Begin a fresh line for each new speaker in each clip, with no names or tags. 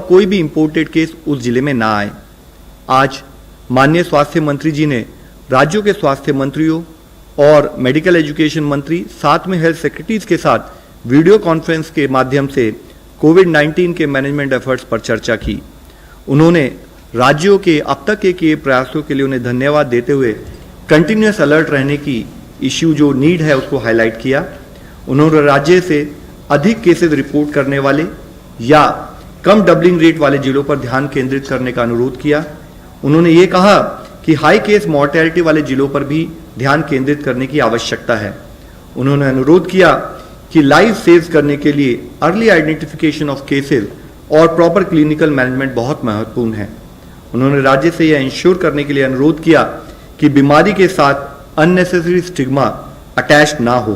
कोई भी imported case उस जिले में ना आए। आज माननीय स्वास्थ्य मंत्री जी ने राज्यों के स्वास्थ्य मंत्रियों और मेडिकल एजुकेशन मंत्री साथ में हेल्थ सेक्रेटरीज के साथ वीडियो कॉन्फ्रेंस के माध्यम से कोविड-19 के मैनेजमेंट एफर्ट्स पर चर्चा की। उन्होंने राज्यों के अब तक के किए प्रयासों के लिए उन्हें धन्यवाद देते हुए कंटिन्यूअस अलर्ट रहने की इश्यू जो नीड है उसको हाईलाइट किया। उन्होंने राज्य से अधिक केसेस रिपोर्ट करने वाले या कम डबलिंग रेट वाले जिलों पर ध्यान केंद्रित करने का अनुरोध किया। उन्होंने ये कहा कि हाई केस मॉर्टेलिटी वाले जिलों पर भी ध्यान केंद्रित करने की आवश्यकता है। उन्होंने अनुरोध किया कि लाइफ सेव करने के लिए अर्ली आइडेंटिफिकेशन ऑफ केसेस और प्रॉपर क्लिनिकल मैनेजमेंट बहुत महत्वपूर्ण है। उन्होंने राज्य से यह इंश्योर करने के लिए अनुरोध किया कि बीमारी के साथ अननेसेसरी स्टिग्मा अटैच ना हो।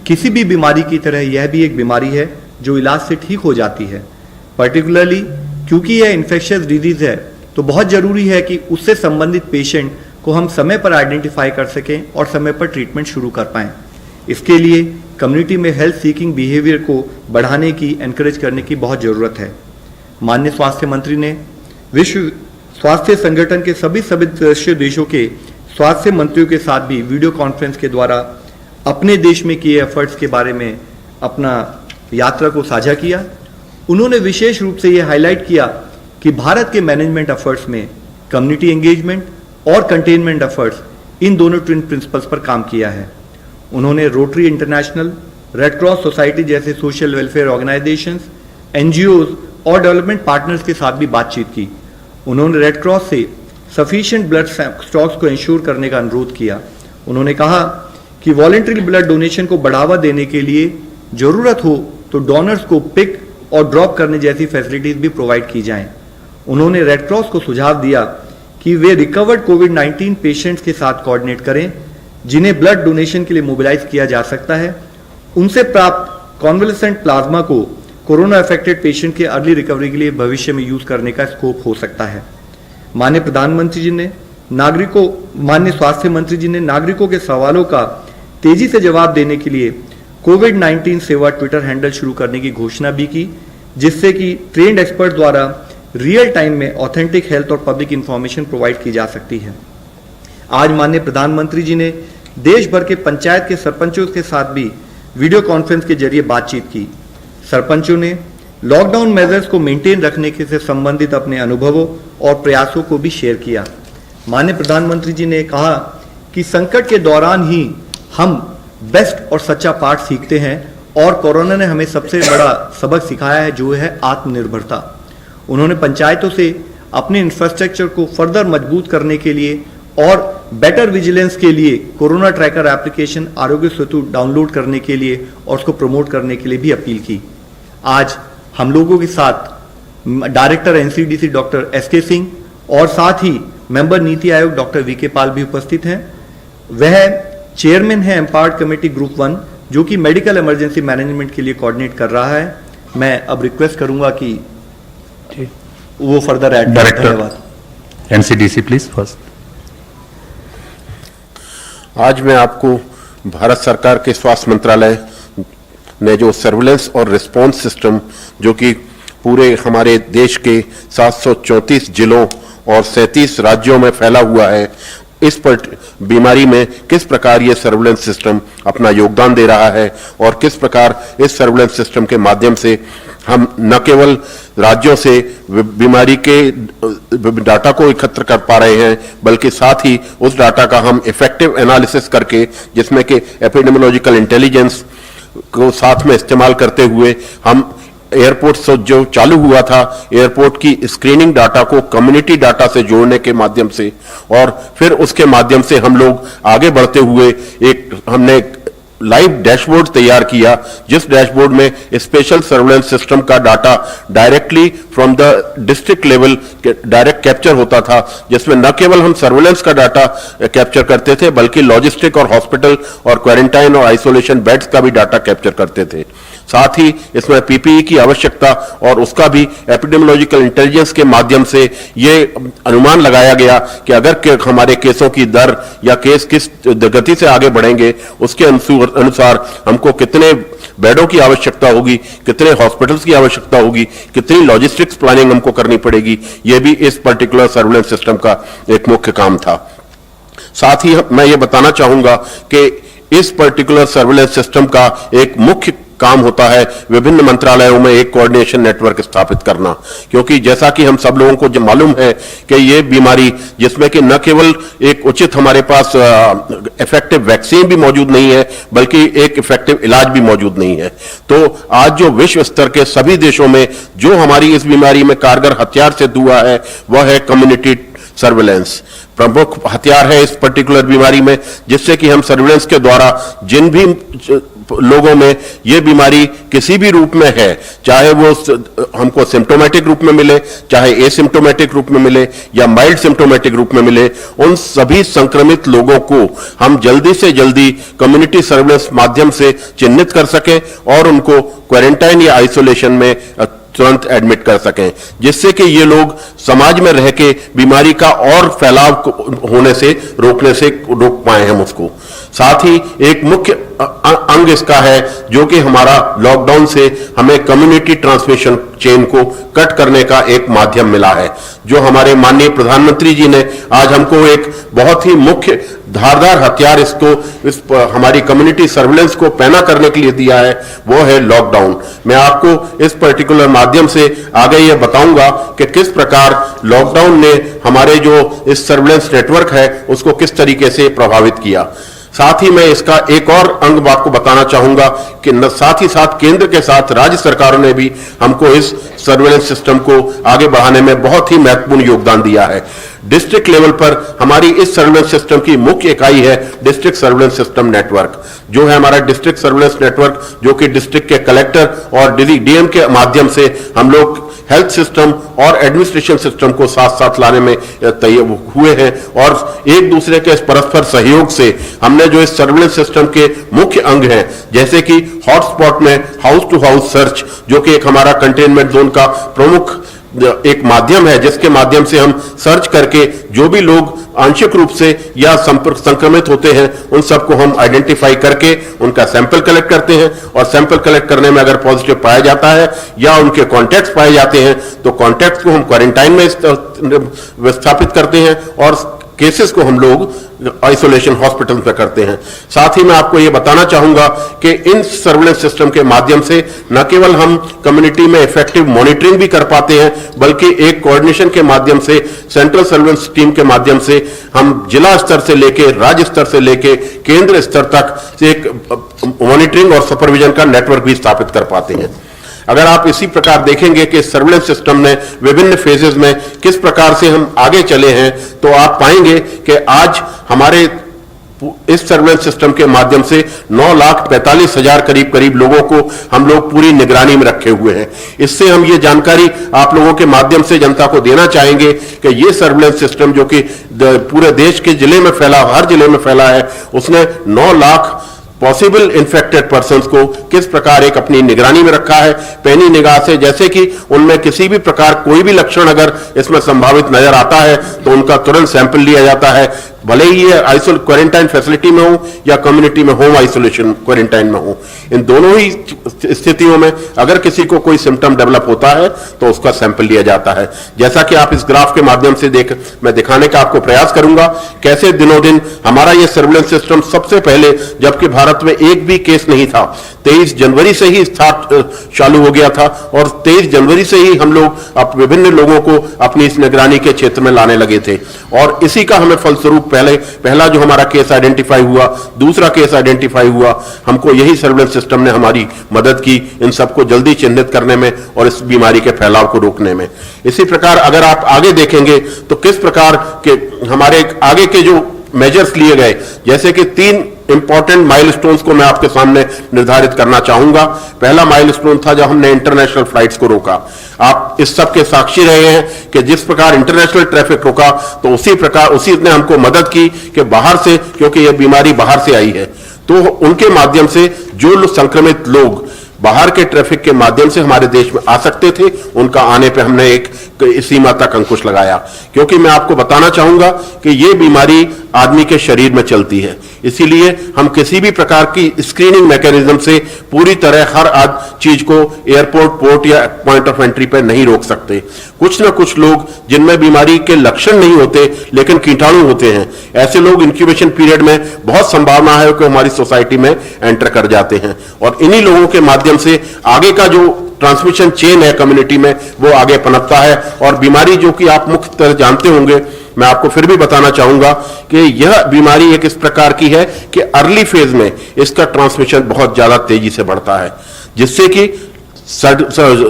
किसी भी बीमारी की तरह यह भी एक बीमारी है जो इलाज से ठीक हो जाती है। पर्टिकुलरली क्योंकि यह इन्फेक्शियस डिजीज है तो बहुत जरूरी है कि उससे संबंधित पेशेंट को हम समय पर आइडेंटिफाई कर सकें और समय पर ट्रीटमेंट शुरू कर पाएं। इसके लिए कम्युनिटी में हेल्थ सीकिंग बिहेवियर को बढ़ाने की, एनकरेज करने की बहुत जरूरत है। माननीय स्वास्थ्य मंत्री ने विश्व स्वास्थ्य संगठन के सभी सदस्य देशों के स्वास्थ्य मंत्रियों के साथ भी वीडियो कॉन्फ्रेंस के द्वारा अपने देश में किए एफर्ट्स के बारे में अपना यात्रा को साझा किया। उन्होंने विशेष रूप से यह हाईलाइट किया कि भारत के मैनेजमेंट एफर्ट्स में कम्युनिटी एंगेजमेंट और कंटेनमेंट एफर्ट्स इन दोनों ट्विन प्रिंसिपल्स पर काम किया है। उन्होंने rotary international, red cross society जैसे सोशल वेलफेयर ऑर्गेनाइजेशंस, एनजीओज और डेवलपमेंट पार्टनर्स के साथ भी बातचीत की। उन्होंने रेड क्रॉस से सफिशिएंट ब्लड स्टॉक्स को इंश्योर करने का अनुरोध किया। उन्होंने कहा कि वॉलंटरी ब्लड डोनेशन को बढ़ावा देने के लिए जरूरत हो तो डोनर्स को पिक और ड्रॉप करने जैसी फैसिलिटीज भी प्रोवाइड की जाएं। उन्होंने रेड क्रॉस को सुझाव दिया कि वे रिकवर्ड कोविड-19 पेशेंट्स के साथ कोऑर्डिनेट करें जिन्हें ब्लड डोनेशन के लिए मोबिलाइज किया जा सकता है। उनसे प्राप्त कॉन्वलेसेंट प्लाज्मा को कोरोना अफेक्टेड पेशेंट के अर्ली रिकवरी के लिए भविष्य में यूज करने का स्कोप हो सकता है। माननीय प्रधानमंत्री जी ने माननीय स्वास्थ्य मंत्री जी ने नागरिकों के सवालों का तेजी से जवाब देने के लिए कोविड-19 सेवा ट्विटर हैंडल शुरू करने की घोषणा भी की, जिससे कि ट्रेन्ड एक्सपर्ट द्वारा रियल टाइम में ऑथेंटिक हेल्थ और पब्लिक इंफॉर्मेशन प्रोवाइड की जा सकती है। आज माननीय प्रधानमंत्री जी ने देश भर के पंचायत के सरपंचों के साथ भी वीडियो कॉन्फ्रेंस के जरिए बातचीत की। सरपंचों ने लॉकडाउन मेजर्स को मेंटेन रखने के से संबंधित अपने अनुभवों और प्रयासों को भी शेयर किया। माननीय प्रधानमंत्री जी ने कहा कि संकट के दौरान ही हम बेस्ट और सच्चा पाठ सीखते हैं और कोरोना ने हमें सबसे बड़ा सबक सिखाया है जो है आत्मनिर्भरता। उन्होंने पंचायतों से अपने इंफ्रास्ट्रक्चर को फर्दर मजबूत करने के लिए और बेटर विजिलेंस के लिए corona tracker application Aarogya Setu download करने के लिए और उसको प्रमोट करने के लिए भी अपील की। आज हम लोगों के साथ director NCDC doctor SK Singh और साथ ही member NITI Aayog doctor VK पाल भी उपस्थित हैं। वह चेयरमैन है एम्पावर्ड कमेटी ग्रुप 1 जो कि मेडिकल इमरजेंसी मैनेजमेंट के लिए कोऑर्डिनेट कर रहा है। मैं अब रिक्वेस्ट करूंगा कि वो फर्दर ऐड करें। धन्यवाद।
NCDC please first.
आज मैं आपको भारत सरकार के स्वास्थ्य मंत्रालय ने जो सर्विलेंस और रिस्पांस सिस्टम जो कि पूरे हमारे देश के 734 जिलों और 37 राज्यों में फैला हुआ है, इस पर बीमारी में किस प्रकार ये सर्विलेंस सिस्टम अपना योगदान दे रहा है और किस प्रकार इस सर्विलेंस सिस्टम के माध्यम से हम न केवल राज्यों से बीमारी के डाटा को एकत्र कर पा रहे हैं बल्कि साथ ही उस डाटा का हम इफेक्टिव एनालिसिस करके, जिसमें कि एपिडेमियोलॉजिकल इंटेलिजेंस को साथ में इस्तेमाल करते हुए हम एयरपोर्ट से जो चालू हुआ था एयरपोर्ट की स्क्रीनिंग डाटा को कम्युनिटी डाटा से जोड़ने के माध्यम से और फिर उसके माध्यम से हम लोग आगे बढ़ते हुए हमने लाइव डैशबोर्ड तैयार किया, जिस डैशबोर्ड में स्पेशल सर्वेलेंस सिस्टम का data directly from the district level direct capture होता था, जिसमें न केवल हम सर्वेलेंस का डाटा कैप्चर करते थे बल्कि लॉजिस्टिक और हॉस्पिटल और क्वारंटाइन और आइसोलेशन बेड्स का भी डाटा कैप्चर करते थे। साथ ही इसमें पीपीई की आवश्यकता और उसका भी एपिडेमियोलॉजिकल इंटेलिजेंस के माध्यम से ये अनुमान लगाया गया कि अगर हमारे केसों की दर या केस किस गति से आगे बढ़ेंगे उसके अनुसार हमको कितने बेडों की आवश्यकता होगी, कितने हॉस्पिटल्स की आवश्यकता होगी, कितनी लॉजिस्टिक्स प्लानिंग हमको करनी पड़ेगी, यह भी इस पर्टिकुलर सर्विलेंस सिस्टम का एक मुख्य काम था। साथ ही मैं ये बताना चाहूंगा कि इस पर्टिकुलर सर्विलेंस सिस्टम का एक मुख्य काम होता है विभिन्न मंत्रालयों में एक कोऑर्डिनेशन नेटवर्क स्थापित करना, क्योंकि जैसा कि हम सब लोगों को जो मालूम है कि ये बीमारी जिसमें कि न केवल एक उचित हमारे पास इफेक्टिव वैक्सीन भी मौजूद नहीं है, बल्कि एक इफेक्टिव इलाज भी मौजूद नहीं है। तो आज जो विश्व स्तर के सभी देशों में जो हमारी इस बीमारी में कारगर हथियार सिद्ध हुआ है वह है कम्युनिटी सर्विलेंस। प्रमुख हथियार है इस पर्टिकुलर बीमारी में, जिससे कि हम सर्विलेंस के द्वारा जिन भी लोगों में ये बीमारी किसी भी रूप में है, चाहे वो हमको सिम्टोमेटिक रूप में मिले, चाहे एसिम्टोमेटिक रूप में मिले या माइल्ड सिम्टोमेटिक रूप में मिले, उन सभी संक्रमित लोगों को हम जल्दी से जल्दी कम्युनिटी सर्विलेंस माध्यम से चिन्हित कर सकें और उनको क्वारंटाइन या आइसोलेशन में तुरंत एडमिट कर सकें, जिससे कि ये लोग समाज में रह के बीमारी का और फैलाव होने से रोक पाए हम उसको। साथ ही एक मुख्य अंग इसका है जो कि हमारा लॉकडाउन से हमें कम्युनिटी ट्रांसमिशन चेन को कट करने का एक माध्यम मिला है, जो हमारे माननीय प्रधानमंत्री जी ने आज हमको एक बहुत ही मुख्य धारदार हथियार इस हमारी कम्युनिटी सर्विलेंस को पैना करने के लिए दिया है, वो है लॉकडाउन। मैं आपको इस पर्टिकुलर माध्यम से आगे ये बताऊंगा कि किस प्रकार लॉकडाउन ने हमारे जो इस सर्विलेंस नेटवर्क है उसको किस तरीके से प्रभावित किया। साथ ही मैं इसका एक और अंग आपको बताना चाहूंगा कि साथ ही साथ केंद्र के साथ राज्य सरकारों ने भी हमको इस सर्विलेंस सिस्टम को आगे बढ़ाने में बहुत ही महत्वपूर्ण योगदान दिया है। डिस्ट्रिक्ट लेवल पर हमारी इस सर्विलेंस सिस्टम की मुख्य इकाई है डिस्ट्रिक्ट सर्विलेंस सिस्टम नेटवर्क, जो है हमारा डिस्ट्रिक्ट सर्विलेंस नेटवर्क, जो कि डिस्ट्रिक्ट के कलेक्टर और डीएम के माध्यम से हम लोग हेल्थ सिस्टम और एडमिनिस्ट्रेशन सिस्टम को साथ साथ लाने में तैयार हुए हैं। और एक दूसरे के परस्पर सहयोग से हमने जो इस सर्विलेंस सिस्टम के मुख्य अंग हैं, जैसे कि हॉटस्पॉट में हाउस टू हाउस सर्च, जो कि एक हमारा कंटेनमेंट जोन का प्रमुख एक माध्यम है, जिसके माध्यम से हम सर्च करके जो भी लोग आंशिक रूप से या संक्रमित होते हैं उन सबको हम आइडेंटिफाई करके उनका सैंपल कलेक्ट करते हैं, और सैंपल कलेक्ट करने में अगर पॉजिटिव पाया जाता है या उनके कॉन्टैक्ट्स पाए जाते हैं तो कॉन्टैक्ट्स को हम क्वारंटाइन में विस्थापित करते हैं और केसेस को हम लोग आइसोलेशन हॉस्पिटल में करते हैं। साथ ही मैं आपको यह बताना चाहूंगा कि इन सर्विलेंस सिस्टम के माध्यम से न केवल हम कम्युनिटी में इफेक्टिव मॉनिटरिंग भी कर पाते हैं, बल्कि एक कोऑर्डिनेशन के माध्यम से सेंट्रल सर्विलेंस टीम के माध्यम से हम जिला स्तर से लेके राज्य स्तर से लेके केंद्र स्तर तक एक मॉनिटरिंग और सुपरविजन का नेटवर्क भी स्थापित कर पाते हैं। अगर आप इसी प्रकार देखेंगे कि सर्विलेंस सिस्टम ने विभिन्न फेजेस में किस प्रकार से हम आगे चले हैं, तो आप पाएंगे कि आज हमारे इस सर्विलेंस सिस्टम के माध्यम से 9,45,000 करीब लोगों को हम लोग पूरी निगरानी में रखे हुए हैं। इससे हम ये जानकारी आप लोगों के माध्यम से जनता को देना चाहेंगे कि ये सर्विलेंस सिस्टम जो कि पूरे देश के जिले में फैला, हर जिले में फैला है, उसने 9 लाख पॉसिबल इन्फेक्टेड पर्सन्स को किस प्रकार एक अपनी निगरानी में रखा है पैनी निगाह से, जैसे कि उनमें किसी भी प्रकार कोई भी लक्षण अगर इसमें संभावित नजर आता है तो उनका तुरंत सैंपल लिया जाता है, भले ही ये क्वारंटाइन फैसिलिटी में हो या कम्युनिटी में होम आइसोलेशन क्वारंटाइन में हो। इन दोनों ही स्थितियों में अगर किसी को कोई सिम्टम डेवलप होता है तो उसका सैंपल लिया जाता है। जैसा कि आप इस ग्राफ के माध्यम से मैं दिखाने का आपको प्रयास करूंगा कैसे दिनों दिन हमारा ये सर्विलेंस सिस्टम सबसे पहले, जबकि भारत में एक भी केस नहीं था, 23 जनवरी से ही चालू हो गया था और 23 जनवरी से ही हम लोग विभिन्न लोगों को अपनी इस निगरानी के क्षेत्र में लाने लगे थे। और इसी का हमें फलस्वरूप पहला जो हमारा केस आइडेंटिफाई हुआ, दूसरा केस आइडेंटिफाई हुआ, हमको यही सर्विलेंस सिस्टम ने हमारी मदद की इन सबको जल्दी चिन्हित करने में और इस बीमारी के फैलाव को रोकने में। इसी प्रकार अगर आप आगे देखेंगे तो किस प्रकार के हमारे आगे के जो मेजर्स लिए गए, जैसे कि 3 इंपॉर्टेंट माइलस्टोन्स को मैं आपके सामने निर्धारित करना चाहूंगा। पहला माइलस्टोन था जब हमने इंटरनेशनल फ्लाइट्स को रोका। आप इस सब के साक्षी रहे हैं कि जिस प्रकार इंटरनेशनल ट्रैफिक रोका तो उसी ने हमको मदद की कि बाहर से, क्योंकि यह बीमारी बाहर से आई है, तो उनके माध्यम से जो संक्रमित लोग बाहर के ट्रैफिक के माध्यम से हमारे देश में आ सकते थे, उनका आने पे हमने एक सीमा तक अंकुश लगाया। क्योंकि मैं आपको बताना चाहूंगा कि ये बीमारी आदमी के शरीर में चलती है। इसीलिए हम किसी भी प्रकार की स्क्रीनिंग मैकेनिज्म से पूरी तरह हर चीज को एयरपोर्ट, पोर्ट या पॉइंट ऑफ एंट्री पर नहीं रोक सकते। कुछ ना कुछ लोग जिनमें बीमारी के लक्षण नहीं होते लेकिन कीटाणु होते हैं, ऐसे लोग इंक्यूबेशन पीरियड में बहुत संभावना है कि हमारी सोसाइटी में एंटर कर जाते हैं और इन्हीं लोगों के माध्यम से आगे का जो ट्रांसमिशन चेन है कम्युनिटी में वो आगे पनपता है। और बीमारी जो कि आप मुख्य तरह जानते होंगे, मैं आपको फिर भी बताना चाहूंगा कि यह बीमारी एक इस प्रकार की है कि अर्ली फेज में इसका ट्रांसमिशन बहुत ज्यादा तेजी से बढ़ता है, जिससे कि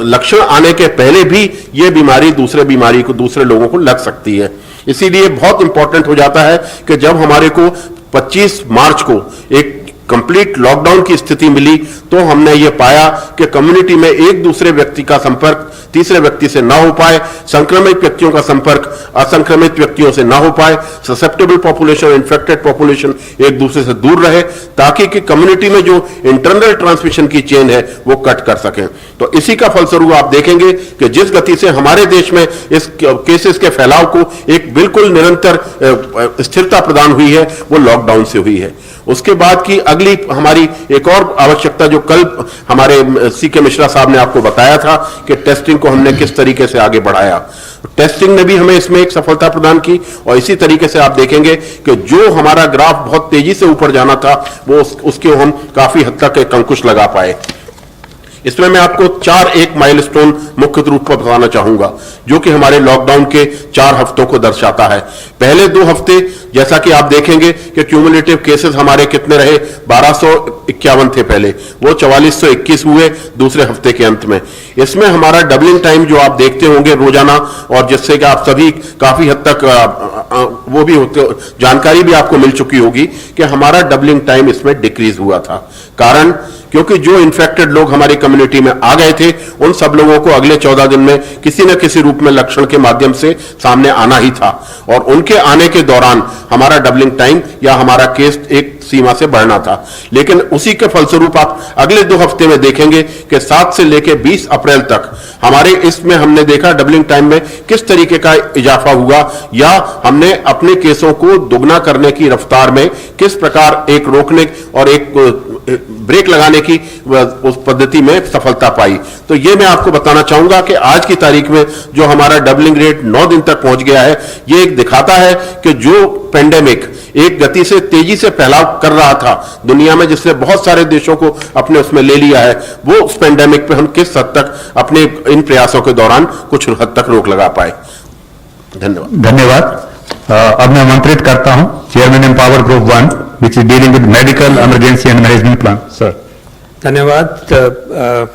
लक्षण आने के पहले भी यह बीमारी दूसरे लोगों को लग सकती है। इसीलिए बहुत इंपॉर्टेंट हो जाता है कि जब हमारे को 25 मार्च को एक कंप्लीट लॉकडाउन की स्थिति मिली तो हमने ये पाया कि कम्युनिटी में एक दूसरे व्यक्ति का संपर्क तीसरे व्यक्ति से ना हो पाए, संक्रमित व्यक्तियों का संपर्क असंक्रमित व्यक्तियों से ना हो पाए, ससेप्टेबल पॉपुलेशन, इन्फेक्टेड पॉपुलेशन एक दूसरे से दूर रहे, ताकि कि कम्युनिटी में जो इंटरनल ट्रांसमिशन की चेन है वो कट कर सकें। तो इसी का फलस्वरूप आप देखेंगे कि जिस गति से हमारे देश में इस केसेस के फैलाव को एक बिल्कुल निरंतर स्थिरता प्रदान हुई है वो लॉकडाउन से हुई है। उसके बाद की अगली हमारी एक और आवश्यकता जो कल हमारे सीके मिश्रा साहब ने आपको बताया था कि टेस्टिंग को हमने किस तरीके से आगे बढ़ाया, टेस्टिंग ने भी हमें इसमें एक सफलता प्रदान की। और इसी तरीके से आप देखेंगे कि जो हमारा ग्राफ बहुत तेजी से ऊपर जाना था वो उसके हम काफी हद तक एक अंकुश लगा पाए। इसमें मैं आपको 4 एक माइलस्टोन मुख्य रूप पर बताना चाहूंगा जो कि हमारे लॉकडाउन के 4 हफ्तों को दर्शाता है। पहले 2 हफ्ते जैसा कि आप देखेंगे कि क्यूमुलेटिव केसेस हमारे कितने रहे, 1251 थे पहले, वो 4421 हुए दूसरे हफ्ते के अंत में। इसमें हमारा डबलिंग टाइम जो आप देखते होंगे रोजाना, और जिससे कि आप सभी काफी हद तक वो भी होते जानकारी भी आपको मिल चुकी होगी कि हमारा डबलिंग टाइम इसमें डिक्रीज हुआ था। कारण क्योंकि जो इन्फेक्टेड लोग हमारी कम्युनिटी में आ गए थे उन सब लोगों को अगले 14 दिन में किसी न किसी रूप में लक्षण के माध्यम से सामने आना ही था, और उनके आने के दौरान हमारा डबलिंग टाइम या हमारा केस एक सीमा से बढ़ना था। लेकिन उसी के फलस्वरूप आप अगले 2 हफ्ते में देखेंगे कि 7 से लेकर 20 अप्रैल तक हमारे इसमें हमने देखा डबलिंग टाइम में किस तरीके का इजाफा हुआ, या हमने अपने केसों को दोगुना करने की रफ्तार में किस प्रकार एक रोकने और एक ब्रेक लगाने की उस पद्धति में सफलता पाई। तो ये मैं आपको बताना चाहूंगा कि आज की तारीख में जो हमारा डबलिंग रेट 9 दिन तक पहुंच गया है, ये एक दिखाता है कि जो पेंडेमिक एक गति से तेजी से फैलाव कर रहा था दुनिया में, जिसने बहुत सारे देशों को अपने उसमें ले लिया है, वो उस पेंडेमिक पे हम किस हद तक अपने इन प्रयासों के दौरान कुछ हद तक रोक लगा पाए।
धन्यवाद। अब मैं आमंत्रित करता हूं chairman empower group 1 which is dealing with medical emergency and management plan. Sir
धन्यवाद।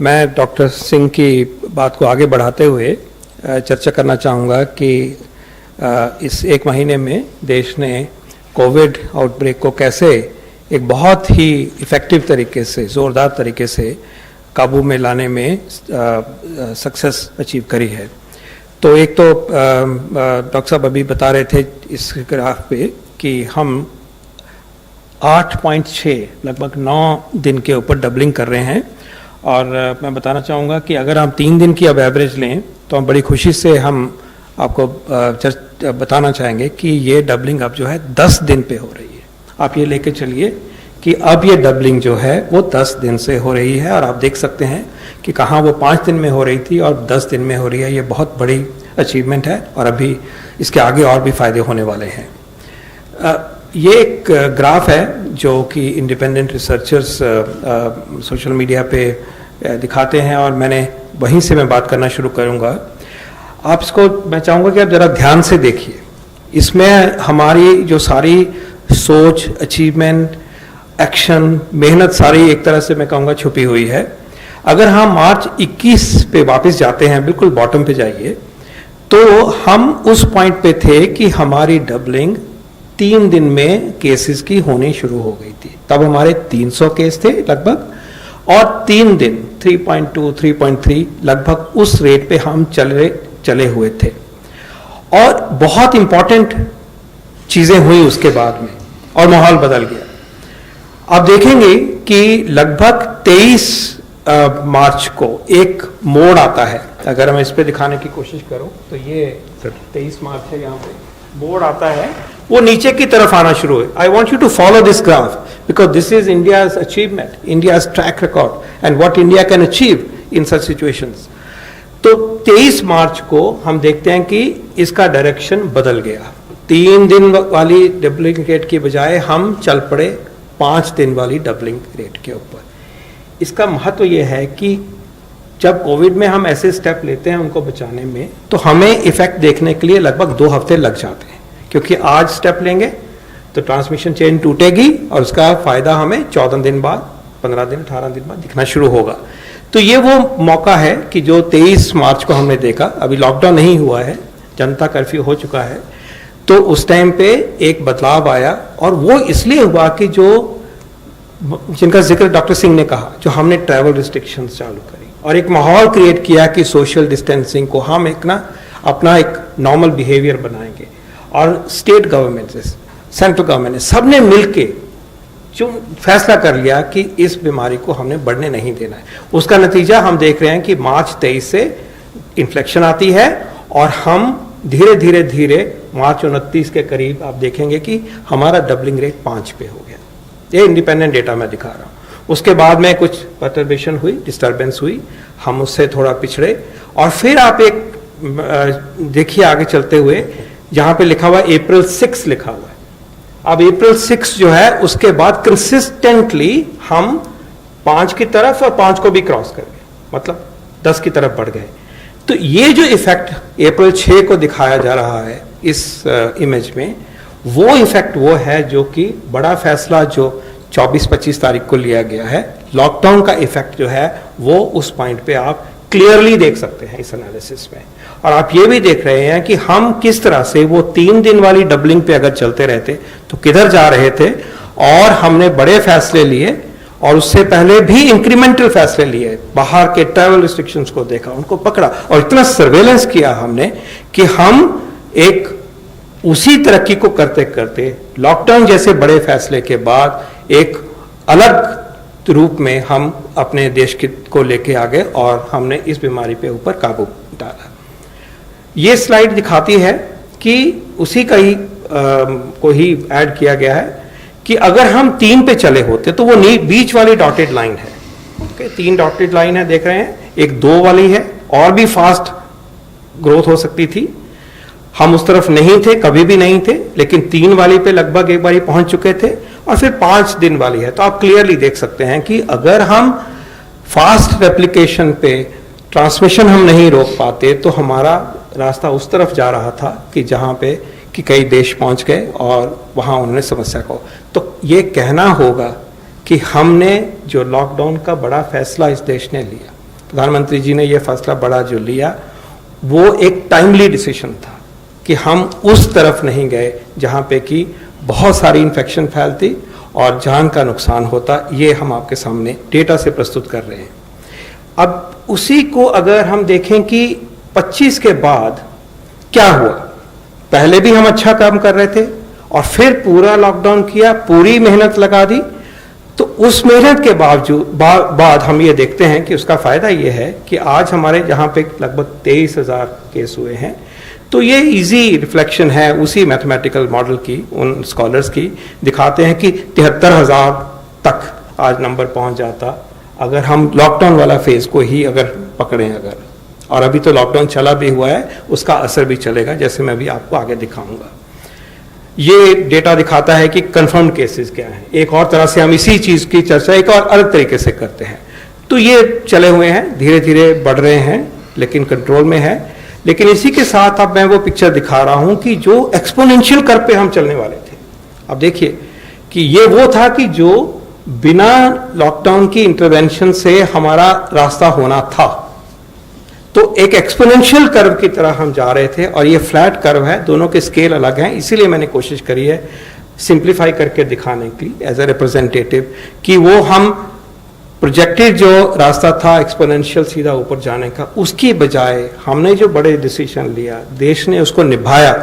मैं डॉक्टर सिंह की बात को आगे बढ़ाते हुए चर्चा करना चाहूँगा कि इस 1 महीने में देश ने कोविड आउटब्रेक को कैसे एक बहुत ही इफ़ेक्टिव तरीके से, ज़ोरदार तरीके से काबू में लाने में सक्सेस अचीव करी है। तो एक तो डॉक्टर साहब अभी बता रहे थे इस ग्राफ पे कि हम 8.6 लगभग 9 दिन के ऊपर डबलिंग कर रहे हैं, और मैं बताना चाहूँगा कि अगर हम 3 दिन की अब एवरेज लें तो हम बड़ी खुशी से हम आपको बताना चाहेंगे कि ये डबलिंग अब जो है 10 दिन पे हो रही है। आप ये लेके चलिए कि अब ये डबलिंग जो है वो 10 दिन से हो रही है, और आप देख सकते हैं कि कहाँ वो 5 दिन में हो रही थी और 10 दिन में हो रही है। ये बहुत बड़ी अचीवमेंट है और अभी इसके आगे और भी फायदे होने वाले हैं। ये एक ग्राफ है जो कि इंडिपेंडेंट रिसर्चर्स सोशल मीडिया पे दिखाते हैं, और मैंने वहीं से मैं बात करना शुरू करूँगा। आप इसको मैं चाहूँगा कि आप ज़रा ध्यान से देखिए। इसमें हमारी जो सारी सोच, अचीवमेंट, एक्शन, मेहनत सारी एक तरह से मैं कहूँगा छुपी हुई है। अगर हम मार्च 21 पे वापस जाते हैं, बिल्कुल बॉटम पे जाइए, तो हम उस पॉइंट पे थे कि हमारी डबलिंग 3 दिन में केसेस की होनी शुरू हो गई थी। तब हमारे 300 केस थे लगभग, और 3 दिन 3.2, 3.3 लगभग उस रेट पे हम चले हुए थे। और बहुत इंपॉर्टेंट चीजें हुई उसके बाद में और माहौल बदल गया। आप देखेंगे कि लगभग 23 मार्च को एक मोड़ आता है। अगर मैं इस पे दिखाने की कोशिश करूं तो ये 23 मार्च है यहाँ पे, बोर्ड आता है वो नीचे की तरफ आना शुरू है. I want you to follow this graph because this is India's achievement, India's track record and what India can achieve in such situations. तो 23 मार्च को हम देखते हैं कि इसका डायरेक्शन बदल गया. 3 दिन वाली डबलिंग रेट की बजाय हम चल पड़े 5 दिन वाली डबलिंग रेट के ऊपर. इसका महत्व यह है कि जब कोविड में हम ऐसे स्टेप लेते हैं उनको बचाने में, तो हमें इफेक्ट देखने के लिए लगभग 2 हफ्ते लग जाते हैं, क्योंकि आज स्टेप लेंगे तो ट्रांसमिशन चेन टूटेगी और उसका फायदा हमें 14 दिन बाद, 15 दिन, 18 दिन बाद दिखना शुरू होगा. तो ये वो मौका है कि जो 23 मार्च को हमने देखा, अभी लॉकडाउन नहीं हुआ है, जनता कर्फ्यू हो चुका है, तो उस टाइम पे एक बदलाव आया. और वो इसलिए हुआ कि जो जिनका जिक्र डॉक्टर सिंह ने कहा, जो हमने ट्रैवल रिस्ट्रिक्शंस चालू करी और एक माहौल क्रिएट किया कि सोशल डिस्टेंसिंग को हम अपना एक नॉर्मल बिहेवियर बनाएंगे. और स्टेट गवर्नमेंट, सेंट्रल गवर्नमेंट, सबने मिलके जो फैसला कर लिया कि इस बीमारी को हमने बढ़ने नहीं देना है. उसका नतीजा हम देख रहे हैं कि मार्च 23 से इन्फ्लेक्शन आती है और हम धीरे धीरे धीरे मार्च 29 के करीब आप देखेंगे कि हमारा डबलिंग रेट 5 पे हो गया. ये इंडिपेंडेंट डेटा मैं दिखा रहा हूँ. उसके बाद में कुछ परटर्बेशन हुई, डिस्टर्बेंस हुई, हम उससे थोड़ा पिछड़े. और फिर आप एक देखिए आगे चलते हुए, जहां पे लिखा हुआ अप्रैल 6 लिखा हुआ है. अब अप्रैल 6 जो है उसके बाद कंसिस्टेंटली हम 5 की तरफ और 5 को भी क्रॉस कर गए, मतलब 10 की तरफ बढ़ गए. तो ये जो इफेक्ट अप्रैल 6 को दिखाया जा रहा है इस इमेज में, वो इफेक्ट वो है जो कि बड़ा फैसला जो 24-25 तारीख को लिया गया है, लॉकडाउन का इफेक्ट जो है वो उस पॉइंट पे आप क्लियरली देख सकते हैं इस एनालिसिस में. और आप ये भी देख रहे हैं कि हम किस तरह से वो 3 दिन वाली डबलिंग पे अगर चलते रहते तो किधर जा रहे थे. और हमने बड़े फैसले लिए और उससे पहले भी इंक्रीमेंटल फैसले लिए, बाहर के ट्रैवल रिस्ट्रिक्शंस को देखा, उनको पकड़ा और इतना सर्वेलेंस किया हमने कि हम एक उसी तरक्की को करते करते लॉकडाउन जैसे बड़े फैसले के बाद एक अलग रूप में हम अपने देश को लेके आ गए और हमने इस बीमारी पे ऊपर काबू डाला. ये स्लाइड दिखाती है कि उसी का ही को ही ऐड किया गया है कि अगर हम 3 पे चले होते तो वो बीच वाली डॉटेड लाइन है. ओके, 3 डॉटेड लाइन है, देख रहे हैं. एक 2 वाली है, और भी फास्ट ग्रोथ हो सकती थी. हम उस तरफ नहीं थे, कभी भी नहीं थे, लेकिन 3 वाली पे लगभग एक बारी पहुंच चुके थे. और फिर 5 दिन वाली है. तो आप क्लियरली देख सकते हैं कि अगर हम फास्ट रेप्लिकेशन पे ट्रांसमिशन हम नहीं रोक पाते तो हमारा रास्ता उस तरफ जा रहा था कि जहां पे कि कई देश पहुंच गए और वहां उन्होंने समस्या को. तो ये कहना होगा कि हमने जो लॉकडाउन का बड़ा फैसला इस देश ने लिया, प्रधानमंत्री जी ने यह फैसला बड़ा जो लिया, वो एक टाइमली डिसीजन था कि हम उस तरफ नहीं गए जहां पे कि बहुत सारी इन्फेक्शन फैलती और जान का नुकसान होता. ये हम आपके सामने डेटा से प्रस्तुत कर रहे हैं. अब उसी को अगर हम देखें कि 25 के बाद क्या हुआ, पहले भी हम अच्छा काम कर रहे थे और फिर पूरा लॉकडाउन किया, पूरी मेहनत लगा दी. तो उस मेहनत के बाद हम ये देखते हैं कि उसका फायदा ये है कि आज हमारे जहां पे लगभग 23,000 केस हुए हैं. तो ये इजी रिफ्लेक्शन है उसी मैथमेटिकल मॉडल की, उन स्कॉलर्स की. दिखाते हैं कि 73,000 तक आज नंबर पहुंच जाता अगर हम लॉकडाउन वाला फेज को ही अगर पकड़ें अगर. और अभी तो लॉकडाउन चला भी हुआ है, उसका असर भी चलेगा, जैसे मैं भी आपको आगे दिखाऊंगा. ये डेटा दिखाता है कि कंफर्म केसेस क्या हैं. एक और तरह से हम इसी चीज की चर्चा एक और अलग तरीके से करते हैं. तो ये चले हुए हैं, धीरे धीरे बढ़ रहे हैं, लेकिन कंट्रोल में है. लेकिन इसी के साथ अब मैं वो पिक्चर दिखा रहा हूं कि जो एक्सपोनेंशियल कर्व पे हम चलने वाले थे. अब देखिए कि ये वो था कि जो बिना लॉकडाउन की इंटरवेंशन से हमारा रास्ता होना था. तो एक एक्सपोनेंशियल कर्व की तरह हम जा रहे थे और ये फ्लैट कर्व है, दोनों के स्केल अलग हैं. इसीलिए मैंने कोशिश करी है सिंप्लीफाई करके दिखाने की एज ए रिप्रेजेंटेटिव कि वो हम प्रोजेक्टेड जो रास्ता था एक्सपोनेंशियल सीधा ऊपर जाने का, उसकी बजाय हमने जो बड़े डिसीजन लिया, देश ने उसको निभाया,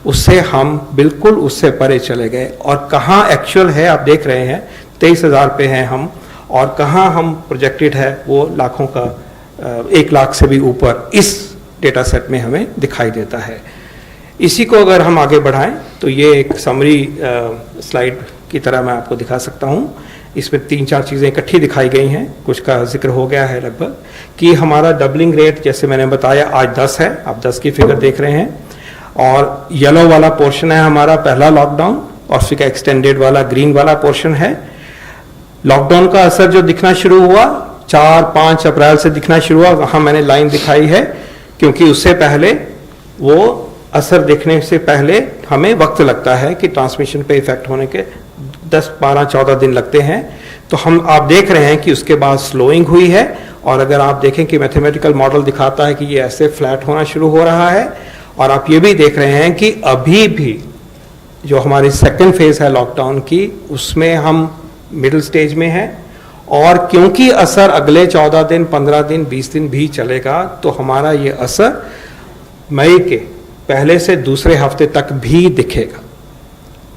उससे हम बिल्कुल उससे परे चले गए. और कहाँ एक्चुअल है आप देख रहे हैं, 23,000 पे हैं हम, और कहाँ हम प्रोजेक्टेड है वो लाखों का 1 लाख से भी ऊपर इस डेटा सेट में हमें दिखाई देता है. इसी को अगर हम आगे बढ़ाएं तो ये एक समरी स्लाइड की तरह मैं आपको दिखा सकता हूं। इसमें 3-4 चीज़ें इकट्ठी दिखाई गई हैं, कुछ का जिक्र हो गया है लगभग, कि हमारा डबलिंग रेट जैसे मैंने बताया आज 10 है, आप 10 की फिगर देख रहे हैं, और येलो वाला पोर्शन है हमारा पहला लॉकडाउन, और उसका एक्सटेंडेड वाला ग्रीन वाला पोर्शन है। लॉकडाउन का असर जो दिखना शुरू हुआ 4-5 अप्रैल से दिखना शुरू हुआ, वहां मैंने लाइन दिखाई है, क्योंकि उससे पहले वो असर दिखने से पहले हमें वक्त लगता है कि ट्रांसमिशन पे इफेक्ट होने के 10-12-14 दिन लगते हैं। तो आप देख रहे हैं कि उसके बाद स्लोइंग हुई है, और अगर आप देखें कि मैथमेटिकल मॉडल दिखाता है कि ये ऐसे फ्लैट होना शुरू हो रहा है, और आप ये भी देख रहे हैं कि अभी भी जो हमारी सेकेंड फेज है लॉकडाउन की, उसमें हम मिडिल स्टेज में हैं, और क्योंकि असर अगले 14 दिन, 15 दिन, 20 दिन भी चलेगा, तो हमारा ये असर मई के पहले से दूसरे हफ्ते तक भी दिखेगा।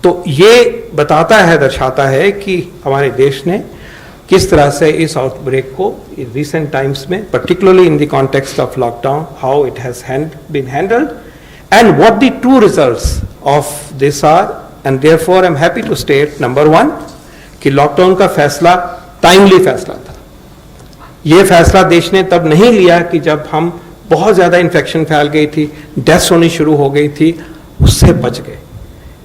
तो ये बताता है, दर्शाता है कि हमारे देश ने किस तरह से इस आउटब्रेक को रिसेंट टाइम्स में, particularly in the context of lockdown, how it has been handled and what the true results of this are. And therefore I am happy to state, number 1, कि लॉकडाउन का फैसला timely फैसला था। यह फैसला देश ने तब नहीं लिया कि जब हम बहुत ज्यादा इन्फेक्शन फैल गई थी, डेथ्स होनी शुरू हो गई थी, उससे बच गए।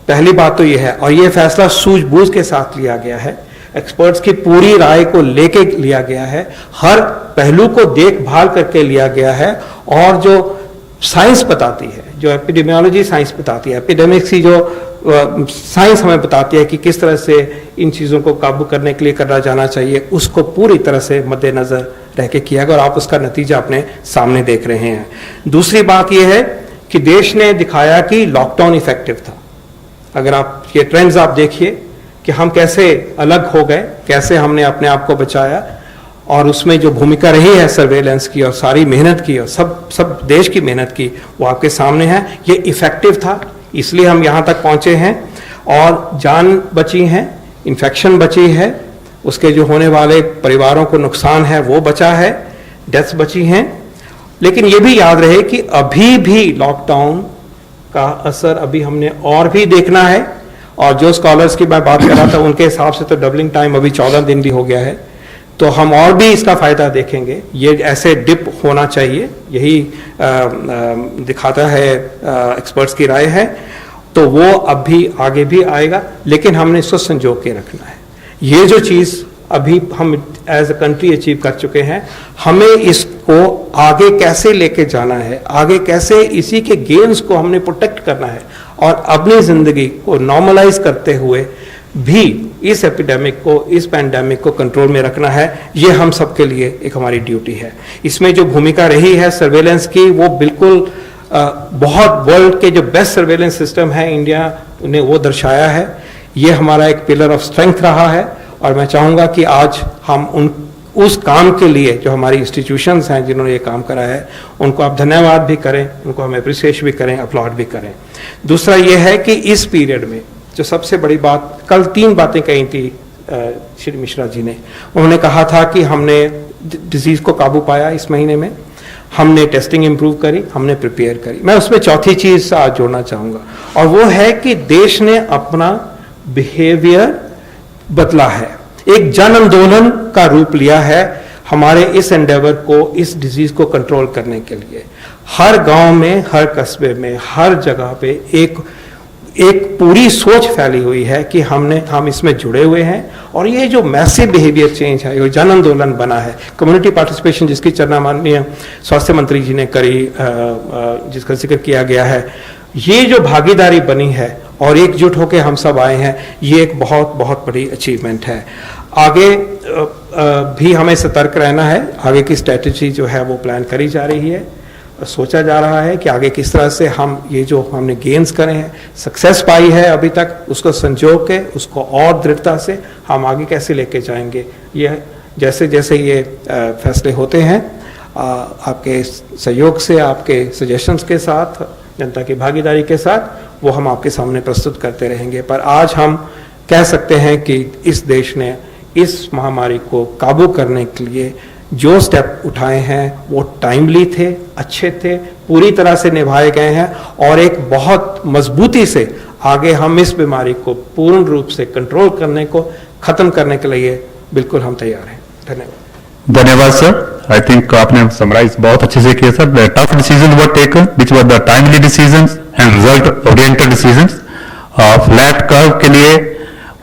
पहली बात तो यह है, और यह फैसला सूझबूझ के साथ लिया गया है, एक्सपर्ट्स की पूरी राय को लेके लिया गया है, हर पहलू को देखभाल करके लिया गया है, और जो साइंस बताती है, जो एपिडेमियोलॉजी साइंस बताती है, एपिडेमिक्स की जो साइंस हमें बताती है कि किस तरह से इन चीज़ों को काबू करने के लिए करना जाना चाहिए, उसको पूरी तरह से मद्देनजर रह के किया गया, और आप उसका नतीजा अपने सामने देख रहे हैं। दूसरी बात यह है कि देश ने दिखाया कि लॉकडाउन इफेक्टिव था। अगर आप ये ट्रेंड्स आप देखिए कि हम कैसे अलग हो गए, कैसे हमने अपने आप को बचाया, और उसमें जो भूमिका रही है सर्वेलेंस की, और सारी मेहनत की, और सब देश की मेहनत की, वो आपके सामने है। ये इफेक्टिव था, इसलिए हम यहाँ तक पहुँचे हैं, और जान बची हैं, इन्फेक्शन बची है, उसके जो होने वाले परिवारों को नुकसान है वो बचा है, डेथ्स बची हैं। लेकिन ये भी याद रहे कि अभी भी लॉकडाउन का असर अभी हमने और भी देखना है, और जो स्कॉलर्स की मैं बात कर रहा था उनके हिसाब से तो डबलिंग टाइम अभी 14 दिन भी हो गया है, तो हम और भी इसका फायदा देखेंगे। ये ऐसे डिप होना चाहिए, यही दिखाता है, एक्सपर्ट्स की राय है, तो वो अब भी आगे भी आएगा, लेकिन हमने इसको संजो के रखना है। ये जो चीज़ अभी हम एज अ कंट्री अचीव कर चुके हैं, हमें इसको आगे कैसे लेके जाना है, आगे कैसे इसी के गेन्स को हमने प्रोटेक्ट करना है, और अपनी जिंदगी को नॉर्मलाइज करते हुए भी इस एपिडेमिक को, इस पैंडेमिक को कंट्रोल में रखना है। ये हम सबके लिए एक हमारी ड्यूटी है। इसमें जो भूमिका रही है सर्वेलेंस की, वो बिल्कुल बहुत वर्ल्ड के जो बेस्ट सर्वेलेंस सिस्टम है इंडिया ने वो दर्शाया है। ये हमारा एक पिलर ऑफ स्ट्रेंथ रहा है, और मैं चाहूँगा कि आज हम उस काम के लिए जो हमारी इंस्टीट्यूशंस हैं जिन्होंने ये काम करा है, उनको आप धन्यवाद भी करें, उनको हम अप्रिसिएट भी करें, अपलॉड भी करें। दूसरा ये है कि इस पीरियड में जो सबसे बड़ी बात, कल 3 बातें कही थी श्री मिश्रा जी ने। उन्होंने कहा था कि हमने डिजीज को काबू पाया इस महीने में, हमने टेस्टिंग इंप्रूव करी, हमने प्रिपेयर करी। मैं उसमें चौथी चीज आज जोड़ना चाहूंगा, और वो है कि देश ने अपना बिहेवियर बदला है, एक जन आंदोलन का रूप लिया है हमारे इस एंडेवर को, इस डिजीज को कंट्रोल करने के लिए। हर गांव में, हर कस्बे में, हर जगह पे एक पूरी सोच फैली हुई है कि हम इसमें जुड़े हुए हैं, और ये जो मैसिव बिहेवियर चेंज है, ये जन आंदोलन बना है, कम्युनिटी पार्टिसिपेशन जिसकी चर्चा माननीय स्वास्थ्य मंत्री जी ने करी, जिसका जिक्र किया गया है, ये जो भागीदारी बनी है और एकजुट होकर हम सब आए हैं, ये एक बहुत बहुत बड़ी अचीवमेंट है। आगे भी हमें सतर्क रहना है, आगे की स्ट्रेटजी जो है वो प्लान करी जा रही है, सोचा जा रहा है कि आगे किस तरह से हम ये जो हमने गेन्स करे हैं, सक्सेस पाई है अभी तक, उसको संजो के, उसको और दृढ़ता से हम आगे कैसे लेके जाएंगे। ये जैसे जैसे ये फैसले होते हैं, आपके सहयोग से, आपके सजेशंस के साथ, जनता की भागीदारी के साथ, वो हम आपके सामने प्रस्तुत करते रहेंगे। पर आज हम कह सकते हैं कि इस देश ने इस महामारी को काबू करने के लिए जो स्टेप उठाए हैं वो टाइमली थे, अच्छे थे, पूरी तरह से निभाए गए हैं और एक बहुत मजबूती से आगे हम इस बीमारी को पूर्ण रूप से कंट्रोल करने को, खत्म करने के लिए बिल्कुल हम तैयार हैं। धन्यवाद।
धन्यवाद सर। आई थिंक आपने समराइज बहुत अच्छे से किया sir. The tough decision were taken which were the timely decisions and result oriented decisions. Flat curve के लिए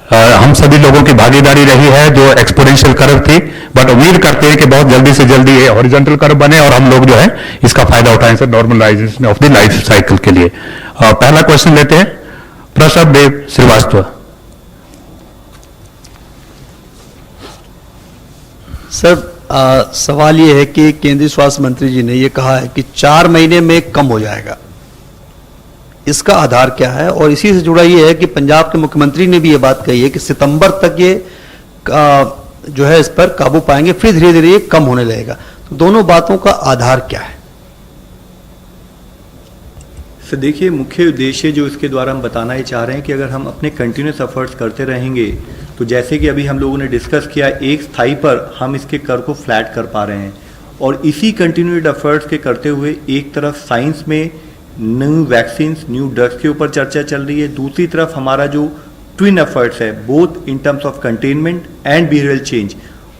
हम सभी लोगों की भागीदारी रही है जो एक्सपोनेंशियल कर्व थी, बट उम्मीद करते हैं कि बहुत जल्दी से जल्दी ये हॉरिजॉन्टल कर्व बने और हम लोग जो है इसका फायदा उठाएं sir normalisation of the life cycle के लिए। पहला क्वेश्चन लेते हैं प्रसाद देव श्रीवास्तव।
सर सवाल ये है कि केंद्रीय स्वास्थ्य मंत्री जी ने ये कहा है कि 4 महीने में कम हो जाएगा, इसका आधार क्या है? और इसी से जुड़ा ये है कि पंजाब के मुख्यमंत्री ने भी ये बात कही है कि सितंबर तक ये जो है इस पर काबू पाएंगे, फिर धीरे धीरे ये कम होने लगेगा। तो दोनों बातों का आधार क्या है?
सर देखिए, मुख्य उद्देश्य जो इसके द्वारा हम बताना ही चाह रहे हैं कि अगर हम अपने कंटिन्यूस एफर्ट्स करते रहेंगे तो जैसे कि अभी हम लोगों ने डिस्कस किया, एक स्थाई पर हम इसके कर को फ्लैट कर पा रहे हैं और इसी कंटिन्यूड एफर्ट्स के करते हुए एक तरफ साइंस में न्यू वैक्सीन्स, न्यू ड्रग्स के ऊपर चर्चा चल रही है, दूसरी तरफ हमारा जो ट्विन एफर्ट्स है both in terms of containment and behavioural change,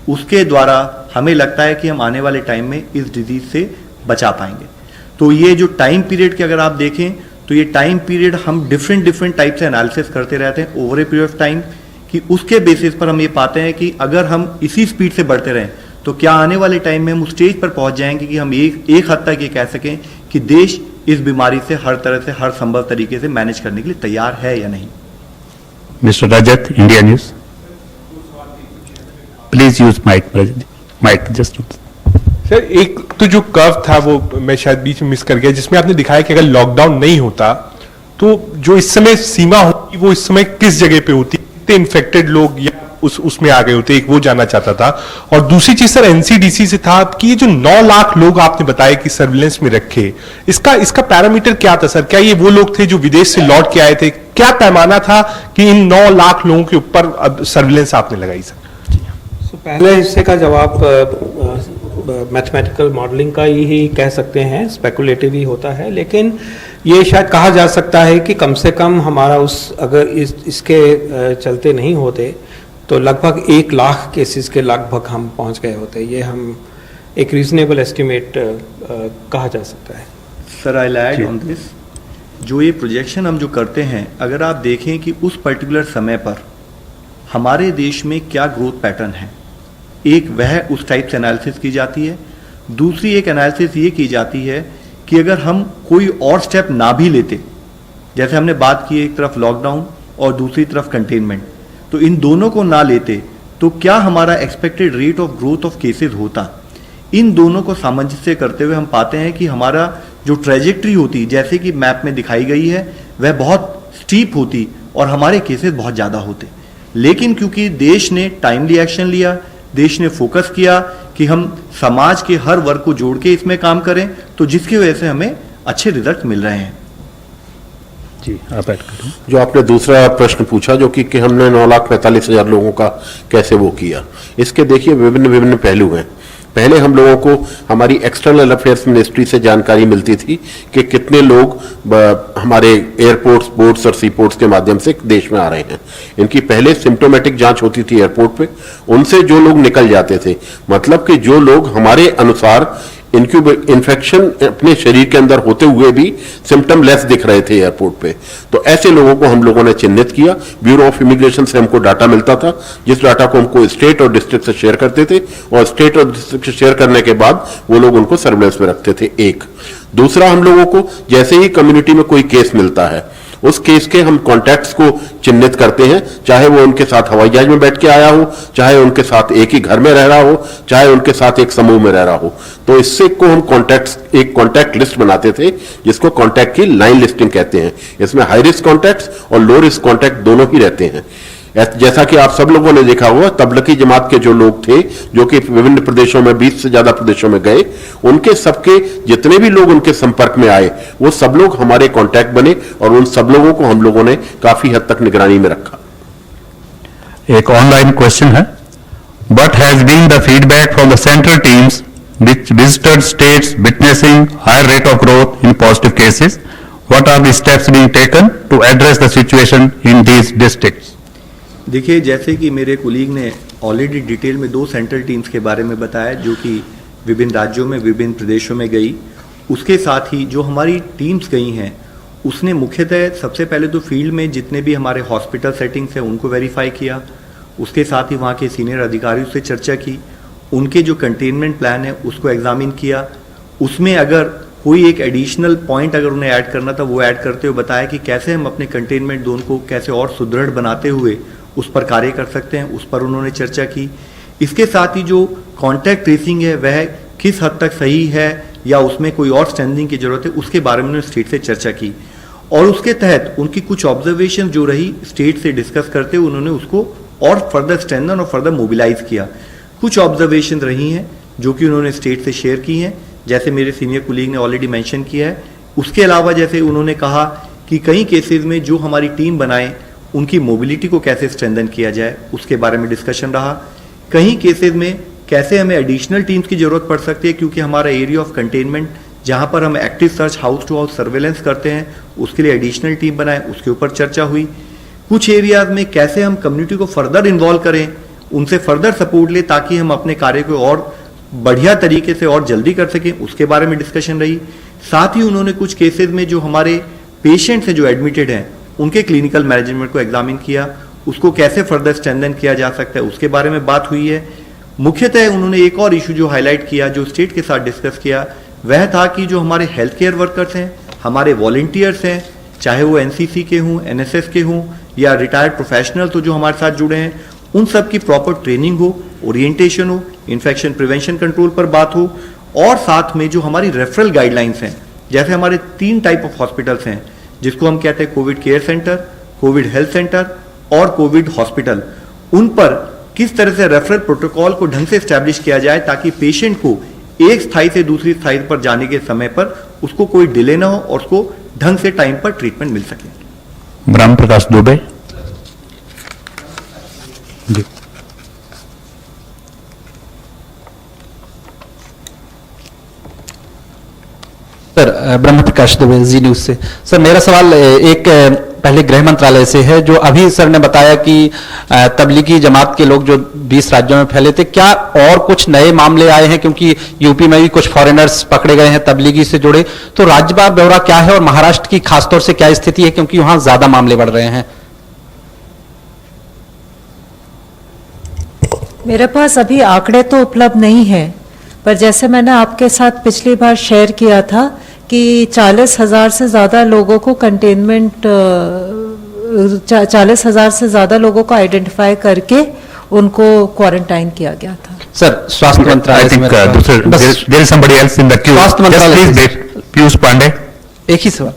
उसके द्वारा हमें लगता है कि हम आने वाले टाइम में इस डिजीज से बचा पाएंगे। तो ये जो टाइम पीरियड के अगर आप देखें तो ये टाइम पीरियड हम डिफरेंट टाइप से एनालिसिस करते रहते हैं over a period of time, कि उसके बेसिस पर हम ये पाते हैं कि अगर हम इसी स्पीड से बढ़ते रहें तो क्या आने वाले टाइम में हम उस स्टेज पर पहुंच जाएंगे कि हम एक हद तक ये कह सकें कि देश इस बीमारी से हर तरह से, हर संभव तरीके से मैनेज करने के लिए तैयार है या नहीं।
Mister Rajat, India News. Please use mic just.
Sir एक तो जो कर्व था वो मैं शायद बीच में मिस कर गया, जिसमें आपने दिखाया कि अगर लॉकडाउन नहीं होता तो जो इस समय सीमा होती वो इस समय किस जगह पे होती, कितने इन्फेक्टेड लोग या उसमें आ गए होते, एक वो जानना चाहता था। और दूसरी चीज सर एनसीडीसी से था कि ये जो 9 लाख लोग आपने बताया कि सर्विलेंस में रखे, इसका पैरामीटर क्या था सर? क्या ये वो लोग थे जो विदेश से लौट के आए थे? क्या पैमाना था कि इन 9 लाख लोगों के ऊपर अब सर्विलेंस आपने लगाई सर?
पहले हिस्से का जवाब मैथमेटिकल मॉडलिंग का ही कह सकते हैं, स्पेकुलेटिव ही होता है, लेकिन ये शायद कहा जा सकता है कि कम से कम हमारा अगर इसके चलते नहीं होते तो लगभग 1 लाख केसेस के लगभग हम पहुंच गए होते। ये हम एक रीजनेबल एस्टिमेट कहा जा सकता है।
Sir I add on this, जो ये प्रोजेक्शन हम जो करते हैं, अगर आप देखें कि उस पर्टिकुलर समय पर हमारे देश में क्या ग्रोथ पैटर्न है, एक वह उस टाइप से एनालिसिस की जाती है, दूसरी एक एनालिसिस ये की जाती है कि अगर हम कोई और स्टेप ना भी लेते, जैसे हमने बात की एक तरफ लॉकडाउन और दूसरी तरफ कंटेनमेंट, तो इन दोनों को ना लेते तो क्या हमारा expected rate of growth of cases होता। इन दोनों को सामंजस्य करते हुए हम पाते हैं कि हमारा जो ट्रेजेक्ट्री होती, जैसे कि मैप में दिखाई गई है, वह बहुत स्टीप होती और हमारे केसेस बहुत ज़्यादा होते। लेकिन क्योंकि देश ने टाइमली एक्शन लिया, देश ने फोकस किया कि हम समाज के हर वर्ग को जोड़ के इसमें काम करें, तो जिसकी वजह से हमें अच्छे रिजल्ट मिल रहे हैं।
जी आप ऐड करें।
जो आपने दूसरा प्रश्न पूछा जो कि हमने 9,45,000 लोगों का कैसे वो किया, इसके देखिए विभिन्न पहलू हैं। पहले हम लोगों को हमारी एक्सटर्नल अफेयर्स मिनिस्ट्री से जानकारी मिलती थी कि कितने लोग हमारे एयरपोर्ट्स, बोर्ड्स और सीपोर्ट्स के माध्यम से देश में आ रहे हैं। इनकी पहले सिम्टोमेटिक जांच होती थी एयरपोर्ट पे, उनसे जो लोग निकल जाते थे, मतलब कि जो लोग हमारे अनुसार इन्फेक्शन अपने शरीर के अंदर होते हुए भी सिम्टम लेस दिख रहे थे एयरपोर्ट पे, तो ऐसे लोगों को हम लोगों ने चिन्हित किया। ब्यूरो ऑफ इमिग्रेशन से हमको डाटा मिलता था, जिस डाटा को हमको स्टेट और डिस्ट्रिक्ट से शेयर करते थे, और स्टेट और डिस्ट्रिक्ट से शेयर करने के बाद वो लोग उनको सर्विलेंस में रखते थे। एक दूसरा, हम लोगों को जैसे ही कम्युनिटी में कोई केस मिलता है, उस केस के हम कॉन्टैक्ट्स को चिन्हित करते हैं, चाहे वो उनके साथ हवाई जहाज में बैठ के आया हो, चाहे उनके साथ एक ही घर में रह रहा हो, चाहे उनके साथ एक समूह में रह रहा हो। तो इससे को हम एक कॉन्टैक्ट लिस्ट बनाते थे, जिसको कॉन्टैक्ट की लाइन लिस्टिंग कहते हैं। इसमें हाई रिस्क कॉन्टैक्ट्स और लो रिस्क कॉन्टैक्ट दोनों ही रहते हैं। जैसा कि आप सब लोगों ने देखा हुआ, तबलीगी जमात के जो लोग थे, जो कि विभिन्न प्रदेशों में 20 से ज्यादा प्रदेशों में गए, उनके सबके जितने भी लोग उनके संपर्क में आए, वो सब लोग हमारे कांटेक्ट बने और उन सब लोगों को हम लोगों ने काफी हद तक निगरानी में रखा।
एक ऑनलाइन क्वेश्चन है what has been the feedback from the central teams which visited states witnessing higher rate of growth in positive cases? What are the steps being taken to address the situation in these districts?
देखिए, जैसे कि मेरे colleague ने already detail में 2 central teams के बारे में बताया जो कि विभिन्न राज्यों में विभिन्न प्रदेशों में गई, उसके साथ ही जो हमारी टीम्स गई हैं उसने मुख्यतः सबसे पहले तो फील्ड में जितने भी हमारे हॉस्पिटल सेटिंग्स हैं उनको वेरीफाई किया, उसके साथ ही वहाँ के सीनियर अधिकारियों से चर्चा की, उनके जो कंटेनमेंट प्लान है उसको एग्जामिन किया, उसमें अगर कोई एक एडिशनल पॉइंट अगर उन्हें ऐड करना था वो ऐड करते हुए बताया कि कैसे हम अपने कंटेनमेंट जोन को कैसे और सुदृढ़ बनाते हुए उस पर कार्य कर सकते हैं, उस पर उन्होंने चर्चा की। इसके साथ ही जो कॉन्टैक्ट ट्रेसिंग है वह किस हद तक सही है या उसमें कोई और स्ट्रेंथनिंग की जरूरत है उसके बारे में उन्होंने स्टेट से चर्चा की, और उसके तहत उनकी कुछ ऑब्जर्वेशन जो रही स्टेट से डिस्कस करते हुए उन्होंने उसको और फर्दर स्ट्रेंथन और फर्दर मोबिलाइज किया। कुछ ऑब्जर्वेशन रही हैं जो कि उन्होंने स्टेट से शेयर की हैं, जैसे मेरे सीनियर कुलीग ने ऑलरेडी मेंशन किया है। उसके अलावा जैसे उन्होंने कहा कि कई केसेस में जो हमारी टीम बनाए उनकी मोबिलिटी को कैसे स्ट्रेंथन किया जाए उसके बारे में डिस्कशन रहा। कहीं केसेस में कैसे हमें एडिशनल टीम्स की जरूरत पड़ सकती है क्योंकि हमारा एरिया ऑफ कंटेनमेंट जहां पर हम active search house to house surveillance करते हैं उसके लिए एडिशनल टीम बनाए, उसके ऊपर चर्चा हुई। कुछ एरियाज में कैसे हम कम्युनिटी को फर्दर इन्वॉल्व करें, उनसे फर्दर सपोर्ट ले ताकि हम अपने कार्य को और बढ़िया तरीके से और जल्दी कर सकें, उसके बारे में डिस्कशन रही। साथ ही उन्होंने कुछ केसेस में जो हमारे पेशेंट्स हैं जो एडमिटेड हैं उनके क्लिनिकल मैनेजमेंट को एग्जामिन किया, उसको कैसे फर्दर स्ट्रेंथन किया जा सकता है उसके बारे में बात हुई है। मुख्यतः उन्होंने एक और इशू जो हाईलाइट किया जो स्टेट के साथ डिस्कस किया वह था कि जो हमारे हेल्थ केयर वर्कर्स हैं, हमारे वॉलंटियर्स हैं, चाहे वो एनसीसी के हों, एनएसएस के हों या रिटायर्ड प्रोफेशनल तो जो हमारे साथ जुड़े हैं, उन सब की प्रॉपर ट्रेनिंग हो, ओरिएंटेशन हो, इन्फेक्शन प्रिवेंशन कंट्रोल पर बात हो, और साथ में जो हमारी रेफरल गाइडलाइंस हैं, जैसे हमारे 3 टाइप ऑफ हॉस्पिटल्स हैं जिसको हम कहते हैं Covid care centre, Covid health centre और कोविड हॉस्पिटल, उन पर किस तरह से रेफरल प्रोटोकॉल को ढंग से स्टैब्लिश किया जाए ताकि पेशेंट को एक स्थाई से दूसरी स्थाई पर जाने के समय पर उसको कोई डिले ना हो और उसको ढंग से टाइम पर ट्रीटमेंट मिल सके।
ब्रह्म प्रकाश दुबे जी।
सर, ब्रह्म प्रकाश दुबे, जी न्यूज से। सर, मेरा सवाल एक पहले गृह मंत्रालय से है। जो अभी सर ने बताया कि तबलीगी जमात के लोग जो 20 राज्यों में फैले थे, क्या और कुछ नए मामले आए हैं? क्योंकि यूपी में भी कुछ फॉरेनर्स पकड़े गए हैं तबलीगी से जुड़े, तो राज्यवार ब्यौरा क्या है और महाराष्ट्र की खासतौर से क्या स्थिति है क्योंकि वहां ज्यादा मामले बढ़ रहे हैं?
मेरे पास अभी आंकड़े तो उपलब्ध नहीं है, पर जैसे मैंने आपके साथ पिछली बार शेयर किया था कि 40,000 से ज़्यादा लोगों को कंटेनमेंट 40,000 से ज़्यादा लोगों को आइडेंटिफाई करके उनको क्वारंटाइन किया गया था।
सर, स्वास्थ्य मंत्रालय से मेरा
there is somebody else in the queue.
स्वास्थ्य मंत्रालय
Just please wait. Piyush Pandey,
एक ही सवाल।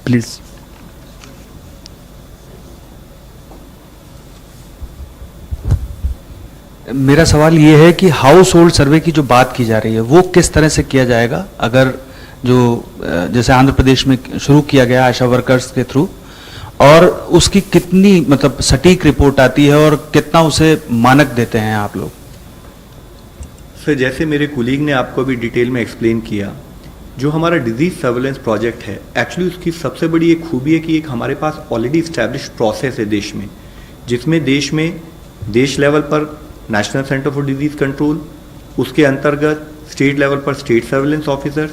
प्लीज।
मेरा सवाल ये है कि हाउस होल्ड सर्वे की जो बात की जा रही है वो किस तरह से किया जाएगा? अगर जो जैसे आंध्र प्रदेश में शुरू किया गया आशा वर्कर्स के थ्रू, और उसकी कितनी मतलब सटीक रिपोर्ट आती है और कितना उसे मानक देते हैं आप लोग?
सर, जैसे मेरे कुलीग ने आपको अभी डिटेल में एक्सप्लेन किया, जो हमारा डिजीज सर्वेलेंस प्रोजेक्ट है एक्चुअली उसकी सबसे बड़ी एक खूबी है कि एक हमारे पास ऑलरेडी स्टैब्लिश प्रोसेस है देश में, जिसमें देश लेवल पर national centre for disease control, उसके अंतर्गत स्टेट लेवल पर स्टेट सर्वेलेंस ऑफिसर्स,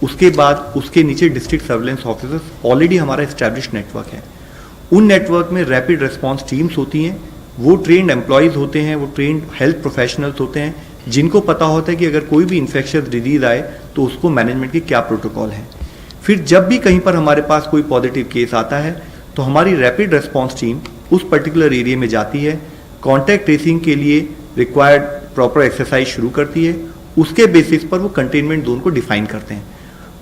उसके बाद उसके नीचे डिस्ट्रिक्ट सर्वेलेंस ऑफिसर्स ऑलरेडी हमारा एस्टैब्लिश नेटवर्क है। उन नेटवर्क में रैपिड रिस्पांस टीम्स होती हैं, वो ट्रेंड एम्प्लॉयज़ होते हैं, वो ट्रेंड हेल्थ प्रोफेशनल्स होते हैं जिनको पता होता है कि अगर कोई भी इन्फेक्शियस डिजीज आए तो उसको मैनेजमेंट की क्या प्रोटोकॉल है। फिर जब भी कहीं पर हमारे पास कोई पॉजिटिव केस आता है तो हमारी रैपिड रिस्पांस टीम उस पर्टिकुलर एरिया में जाती है, कॉन्टैक्ट ट्रेसिंग के लिए रिक्वायर्ड प्रॉपर एक्सरसाइज शुरू करती है, उसके बेसिस पर वो कंटेनमेंट जोन को डिफाइन करते हैं।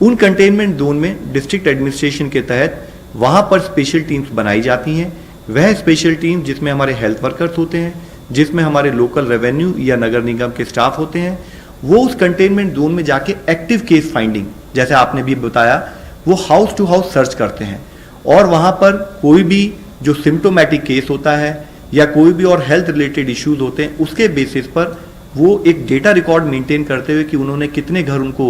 उन कंटेनमेंट जोन में डिस्ट्रिक्ट एडमिनिस्ट्रेशन के तहत वहाँ पर स्पेशल टीम्स बनाई जाती हैं। वह स्पेशल टीम जिसमें हमारे हेल्थ वर्कर्स होते हैं, जिसमें हमारे लोकल रेवेन्यू या नगर निगम के स्टाफ होते हैं, वो उस कंटेनमेंट जोन में जाके एक्टिव केस फाइंडिंग, जैसे आपने भी बताया, वो हाउस टू हाउस सर्च करते हैं और वहां पर कोई भी जो सिम्टोमेटिक केस होता है या कोई भी और हेल्थ रिलेटेड इश्यूज होते हैं, उसके बेसिस पर वो एक डेटा रिकॉर्ड मेंटेन करते हुए कि उन्होंने कितने घर उनको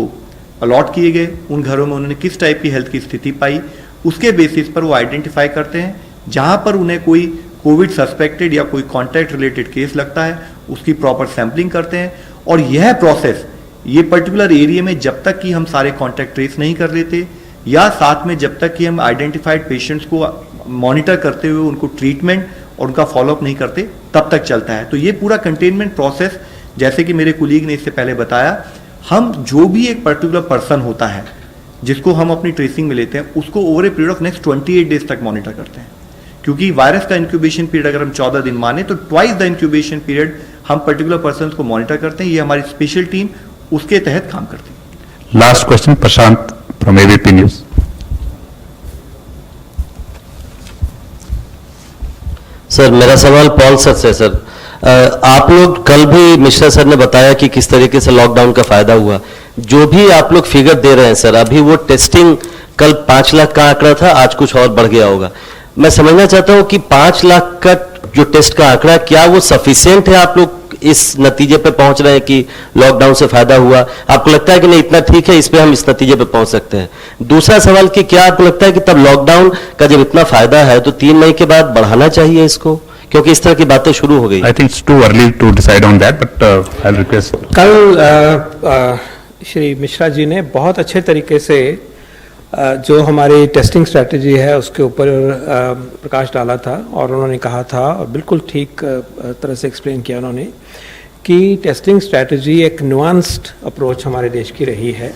अलॉट किए गए, उन घरों में उन्होंने किस टाइप की हेल्थ की स्थिति पाई, उसके बेसिस पर वो आइडेंटिफाई करते हैं। जहां पर उन्हें कोई कोविड सस्पेक्टेड या कोई कॉन्टैक्ट रिलेटेड केस लगता है, उसकी प्रॉपर सैंपलिंग करते हैं। और यह प्रोसेस ये पर्टिकुलर एरिया में जब तक कि हम सारे कॉन्टैक्ट ट्रेस नहीं कर लेते या साथ में जब तक कि हम आइडेंटिफाइड पेशेंट्स को मॉनिटर करते हुए उनको ट्रीटमेंट और उनका फॉलोअप नहीं करते, तब तक चलता है। तो ये पूरा कंटेनमेंट प्रोसेस, जैसे कि मेरे कुलीग ने इससे पहले बताया, हम जो भी एक पर्टिकुलर पर्सन होता है जिसको हम अपनी ट्रेसिंग में लेते हैं, उसको over a period of next 28 days तक मॉनिटर करते हैं। क्योंकि वायरस का इंक्यूबेशन पीरियड अगर हम 14 दिन माने तो ट्वाइस द इंक्यूबेशन पीरियड हम पर्टिकुलर पर्सन को मॉनिटर करते हैं। ये हमारी स्पेशल टीम उसके तहत काम करती है।
Last question Prashant from ABP news.
Sir, मेरा सवाल पॉल सर से। सर, आप लोग कल भी मिश्रा सर ने बताया कि किस तरीके से लॉकडाउन का फायदा हुआ। जो भी आप लोग फिगर दे रहे हैं सर, अभी वो टेस्टिंग कल 5 लाख का आंकड़ा था, आज कुछ और बढ़ गया होगा। मैं समझना चाहता हूं कि 5 लाख का जो टेस्ट का आंकड़ा, क्या वो सफिशिएंट है? आप लोग इस नतीजे पे पहुंच रहे हैं कि लॉकडाउन से फायदा हुआ? आपको लगता है कि नहीं, इतना ठीक है, इस पे हम इस नतीजे पे पहुंच सकते हैं? दूसरा सवाल कि क्या आपको लगता है कि तब लॉकडाउन का जब इतना फायदा है तो 3 मई के बाद बढ़ाना चाहिए इसको, क्योंकि इस तरह की बातें शुरू हो गई?
I think it's too early to decide on that, but I will request.
कल श्री मिश्रा जी ने बहुत अच्छे तरीके से जो हमारी टेस्टिंग स्ट्रैटेजी है उसके ऊपर प्रकाश डाला था, और उन्होंने कहा था, और बिल्कुल ठीक तरह से एक्सप्लेन किया उन्होंने, कि टेस्टिंग स्ट्रैटेजी एक नुआंस्ड अप्रोच हमारे देश की रही है।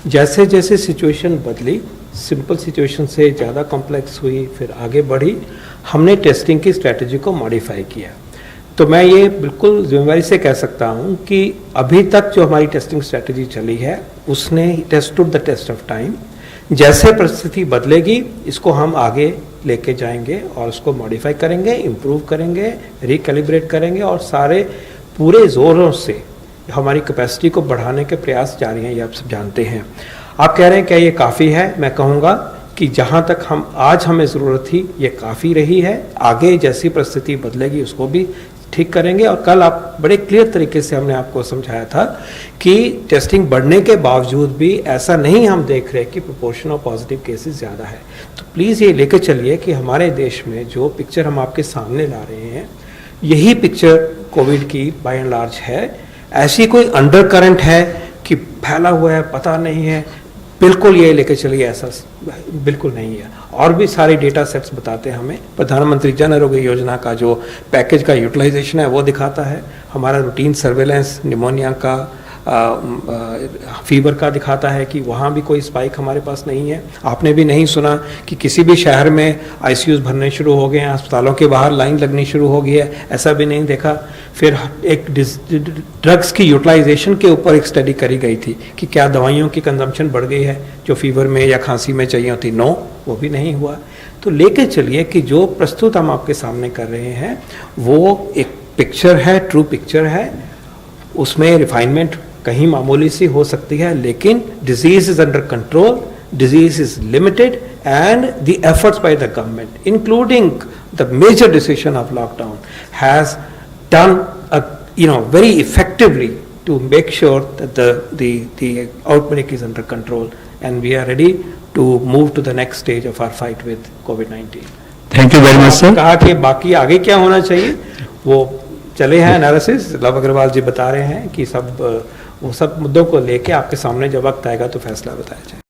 जैसे जैसे सिचुएशन बदली, सिंपल सिचुएशन से ज़्यादा कॉम्प्लेक्स हुई, फिर आगे बढ़ी, हमने टेस्टिंग की स्ट्रैटेजी को मॉडिफाई किया। तो मैं ये बिल्कुल जिम्मेदारी से कह सकता हूँ कि अभी तक जो हमारी टेस्टिंग स्ट्रैटेजी चली है उसने tested the test of time. जैसे परिस्थिति बदलेगी इसको हम आगे लेके जाएंगे और उसको मॉडिफाई करेंगे, इम्प्रूव करेंगे, रिकैलिब्रेट करेंगे, और सारे पूरे जोरों से हमारी कैपेसिटी को बढ़ाने के प्रयास जारी हैं। ये आप सब जानते हैं। आप कह रहे हैं क्या ये काफ़ी है? मैं कहूँगा कि जहाँ तक आज हमें ज़रूरत थी ये काफ़ी रही है। आगे जैसी परिस्थिति बदलेगी उसको भी ठीक करेंगे। और कल आप बड़े क्लियर तरीके से हमने आपको समझाया था कि टेस्टिंग बढ़ने के बावजूद भी ऐसा नहीं हम देख रहे कि प्रोपोर्शन ऑफ पॉजिटिव केसेस ज़्यादा है। तो प्लीज़ ये लेकर चलिए कि हमारे देश में जो पिक्चर हम आपके सामने ला रहे हैं, यही पिक्चर कोविड की बाय एंड लार्ज है। ऐसी कोई अंडर करंट है कि फैला हुआ है, पता नहीं है, बिल्कुल ये लेकर चलिए, ऐसा बिल्कुल नहीं है। और भी सारे डेटा सेट्स बताते हैं हमें। प्रधानमंत्री जन आरोग्य योजना का जो पैकेज का यूटिलाइजेशन है वो दिखाता है, हमारा रूटीन सर्वेलेंस निमोनिया का, फीवर का दिखाता है कि वहाँ भी कोई स्पाइक हमारे पास नहीं है। आपने भी नहीं सुना कि किसी भी शहर में आईसीयूज भरने शुरू हो गए हैं, अस्पतालों के बाहर लाइन लगनी शुरू हो गई है, ऐसा भी नहीं देखा। फिर एक ड्रग्स की यूटिलाइजेशन के ऊपर एक स्टडी करी गई थी कि क्या दवाइयों की कंजम्पशन बढ़ गई है जो फीवर में या खांसी में चाहिए होती। नो, वो भी नहीं हुआ। तो लेके चलिए कि जो प्रस्तुत हम आपके सामने कर रहे हैं वो एक पिक्चर है, ट्रू पिक्चर है। उसमें रिफाइनमेंट कहीं मामूली सी हो सकती है, लेकिन disease is under control, disease is limited, and the efforts by the government, including the major decision of lockdown, has done very effectively to make sure that the outbreak is under control, and we are ready to move to the next stage of our fight with COVID-19.
Thank you very much, sir.
कहा कि बाकी आगे क्या होना चाहिए वो चले हैं एनालिसिस। लव अग्रवाल जी बता रहे हैं कि वो सब मुद्दों को लेके आपके सामने जब वक्त आएगा तो फैसला बताया जाए।